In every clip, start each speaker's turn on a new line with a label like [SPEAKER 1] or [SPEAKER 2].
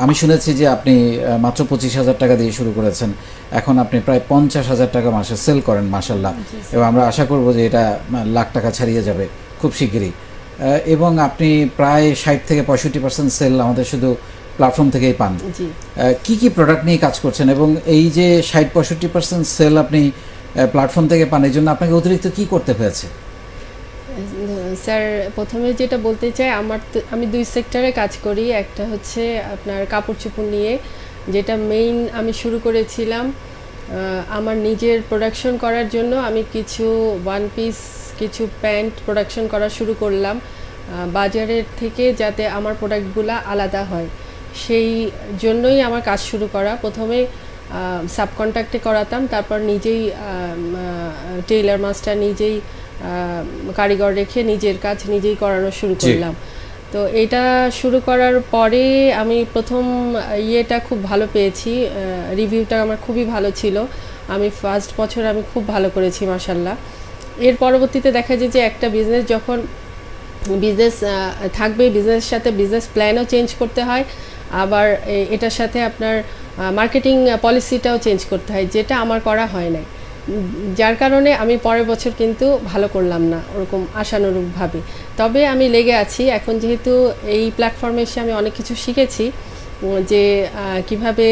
[SPEAKER 1] আমি শুনেছি যে আপনি মাত্র 25,000 টাকা দিয়ে শুরু করেছেন, এখন আপনি প্রায় 50,000 টাকা মাসে সেল করেন মাশাল্লাহ, এবং আমরা আশা করব যে এটা লাখ টাকা ছাড়িয়ে যাবে খুব শিগগিরই। এবং আপনি প্রায় 60 থেকে 65% সেল আমাদের শুধু প্ল্যাটফর্ম থেকেই পান। কি কি প্রোডাক্ট নিয়ে কাজ করছেন, এবং এই যে 60-65% সেল আপনি প্ল্যাটফর্ম থেকে পান, এই জন্য আপনাকে অতিরিক্ত কি করতে হয়েছে?
[SPEAKER 2] স্যার, প্রথমে যেটা বলতে চাই, আমি দুই সেক্টরে কাজ করি। একটা হচ্ছে আপনার কাপড় চোপড় নিয়ে, যেটা মেইন আমি শুরু করেছিলাম আমার নিজের প্রোডাকশন করার জন্য। আমি কিছু ওয়ান পিস, কিছু প্যান্ট প্রোডাকশন করা শুরু করলাম বাজারের থেকে, যাতে আমার প্রোডাক্টগুলো আলাদা হয়। সেই জন্যই আমার কাজ শুরু করা। প্রথমে সাবকন্ট্রাক্টে করাতাম, তারপর নিজেই টেইলার মাস্টার, নিজেই কারিগর রেখে নিজের কাজ নিজেই করানো শুরু করলাম। তো এটা শুরু করার পরে আমি প্রথম ইয়েটা খুব ভালো পেয়েছি, রিভিউটা আমার খুবই ভালো ছিল। আমি ফার্স্ট বছর আমি খুব ভালো করেছি মাশাল্লাহ। এর পরবর্তীতে দেখা যায় যে একটা বিজনেস যখন বিজনেস থাকবে, বিজনেসের সাথে বিজনেস প্ল্যানও চেঞ্জ করতে হয়, আবার এটার সাথে আপনার মার্কেটিং পলিসিটাও চেঞ্জ করতে হয়, যেটা আমার করা হয় নাই। যার কারণে আমি পরের বছর কিন্তু ভালো করলাম না ওরকম আশানুরূপভাবে। তবে আমি লেগে আছি এখন, যেহেতু এই প্ল্যাটফর্মে এসে আমি অনেক কিছু শিখেছি, যে কিভাবে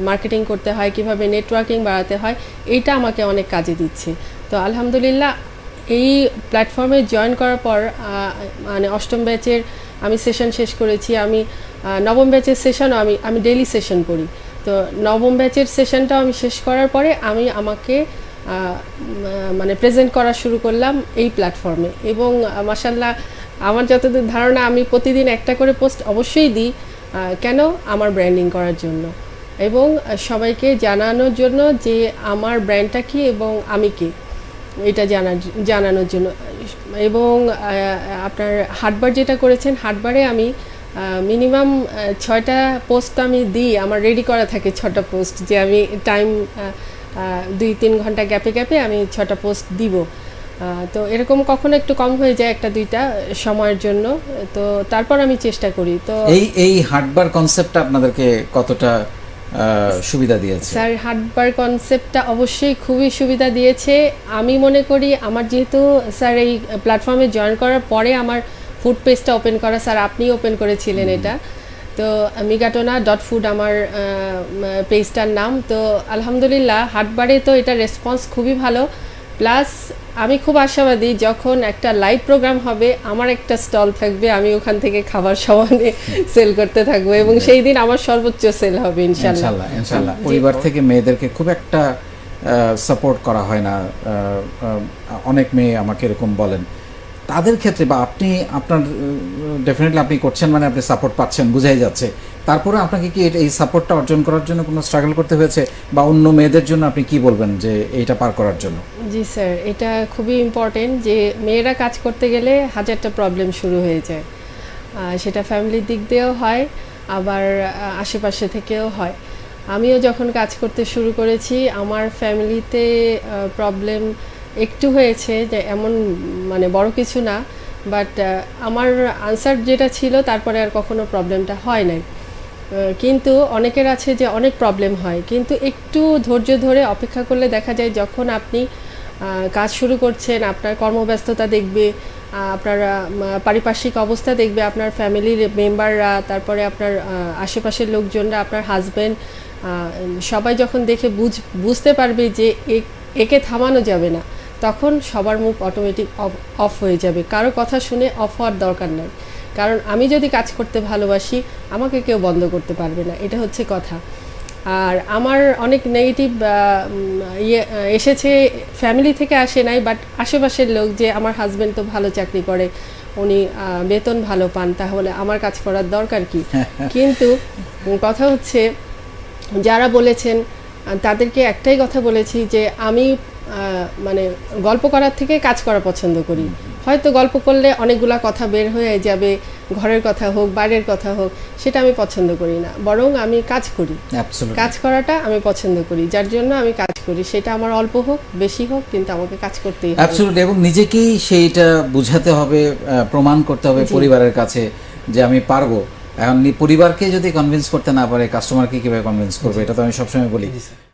[SPEAKER 2] মার্কেটিং করতে হয়, কিভাবে নেটওয়ার্কিং বাড়াতে হয়, এইটা আমাকে অনেক কাজে দিচ্ছে। তো আলহামদুলিল্লাহ, এই প্ল্যাটফর্মে জয়েন করার পর মানে অষ্টম ব্যাচের আমি সেশন শেষ করেছি। আমি নবম ব্যাচের সেশনও আমি ডেইলি সেশন করি। তো নবম ব্যাচের সেশনটাও আমি শেষ করার পরে আমি আমাকে মানে প্রেজেন্ট করা শুরু করলাম এই প্ল্যাটফর্মে। এবং মাশাল্লাহ, আমার যতদূর ধারণা, আমি প্রতিদিন একটা করে পোস্ট অবশ্যই দিই। কেন? আমার ব্র্যান্ডিং করার জন্য, এবং সবাইকে জানানোর জন্য যে আমার ব্র্যান্ডটা কী এবং আমি কে, এটা জানানোর জন্য। এবং আপনার হাটবার যেটা করেছেন, হাটবারে আমি মিনিমাম 6টা পোস্ট আমি দিই। আমার রেডি করা থাকে 6টা পোস্ট, যে আমি টাইম 2-3 ঘন্টা গ্যাপে গ্যাপে আমি 6টা পোস্ট দিব। তো এরকম কখনো একটু কম হয়ে যায়, 1-2টা সময়ের জন্য। তো তারপর আমি চেষ্টা করি। তো
[SPEAKER 1] এই হাটবার কনসেপ্টটা আপনাদেরকে কতটা সুবিধা দিয়েছে?
[SPEAKER 2] স্যার, হাটবার কনসেপ্টটা অবশ্যই খুবই সুবিধা দিয়েছে। আমি মনে করি আমার যেহেতু স্যার এই প্ল্যাটফর্মে জয়েন করার পরে আমার ফুড পেজটা ওপেন করা, স্যার আপনি ওপেন করেছিলেন এটা। তো মিগাটোনা.ফুড আমার পেজটার নাম। তো আলহামদুলিল্লাহ, হাটবারে তো এটা রেসপন্স খুবই ভালো। প্লাস আমি খুব আশাবাদী, যখন একটা লাইভ প্রোগ্রাম হবে, আমার একটা স্টল থাকবে, আমি ওখান থেকে খাবার সমানে সেল করতে থাকবো, এবং সেই দিন আমার সর্বোচ্চ সেল হবে ইনশাল্লাহ।
[SPEAKER 1] ইনশাল্লাহ। পরিবার থেকে মেয়েদেরকে খুব একটা সাপোর্ট করা হয় না, অনেক মেয়ে আমাকে এরকম বলেন। তাদের ক্ষেত্রে বা আপনার ডেফিনেটলি আপনি করছেন, মানে আপনি সাপোর্ট পাচ্ছেন, বোঝাই যাচ্ছে। তারপরে আপনাকে কি এই সাপোর্টটা অর্জন করার জন্য কোনো স্ট্রাগল করতে হয়েছে, বা অন্য মেয়েদের জন্য আপনি কি বলবেন যে এইটা পার করার জন্য?
[SPEAKER 2] জি স্যার, এটা খুবই ইম্পর্টেন্ট যে মেয়েরা কাজ করতে গেলে হাজারটা প্রবলেম শুরু হয়ে যায়। সেটা ফ্যামিলির দিক দিয়েও হয়, আবার আশেপাশে থেকেও হয়। আমিও যখন কাজ করতে শুরু করেছি, আমার ফ্যামিলিতে প্রবলেম একটু হয়েছে, যে এমন মানে বড় কিছু না, বাট আমার আনসার যেটা ছিল, তারপরে আর কখনো প্রবলেমটা হয় নাই। কিন্তু অনেকের আছে যে অনেক প্রবলেম হয়, কিন্তু একটু ধৈর্য ধরে অপেক্ষা করলে দেখা যায়, যখন আপনি কাজ শুরু করছেন, আপনার কর্মব্যস্ততা দেখবে, আপনার পারিপার্শ্বিক অবস্থা দেখবে, আপনার ফ্যামিলির মেম্বাররা, তারপরে আপনার আশেপাশের লোকজনরা, আপনার হাজব্যান্ড, সবাই যখন দেখে বুঝতে পারবে যে একে থামানো যাবে না, তখন সবার মুখ অটোমেটিক অফ হয়ে যাবে। কারো কথা শুনে অফ হওয়ার দরকার নাই, কারণ আমি যদি কাজ করতে ভালোবাসি, আমাকে কেউ বন্ধ করতে পারবে না, এটা হচ্ছে কথা। আর আমার অনেক নেগেটিভ এসেছে, ফ্যামিলি থেকে আসে নাই, বাট আশেপাশের লোক, যে আমার হাজব্যান্ড তো ভালো চাকরি করে, উনি বেতন ভালো পান, তাহলে আমার কাজ করার দরকার কি? কিন্তু কথা হচ্ছে, যারা বলেছেন তাদেরকে একটাই কথা বলেছি, যে আমি মানে গল্প করার থেকে কাজ করা পছন্দ করি। হয়তো গল্প করলে অনেকগুলা কথা বের হয়ে যাবে, ঘরের কথা হোক, বাইরের কথা হোক, সেটা আমি পছন্দ করি না, বরং আমি কাজ করি। কাজ করাটা আমি পছন্দ করি, যার জন্য আমি কাজ করি। সেটা আমার অল্প হোক বেশি হোক, কিন্তু আমাকে কাজ করতেই হবে।
[SPEAKER 1] এবং নিজেকেই সেইটা বুঝাতে হবে, প্রমাণ করতে হবে পরিবারের কাছে যে আমি পারবো। এখন পরিবারকে যদি কনভিন্স করতে না পারে কাস্টমারকে কিভাবে কনভিন্স করবে, এটা তো আমি সবসময় বলি।
[SPEAKER 3] জি স্যার।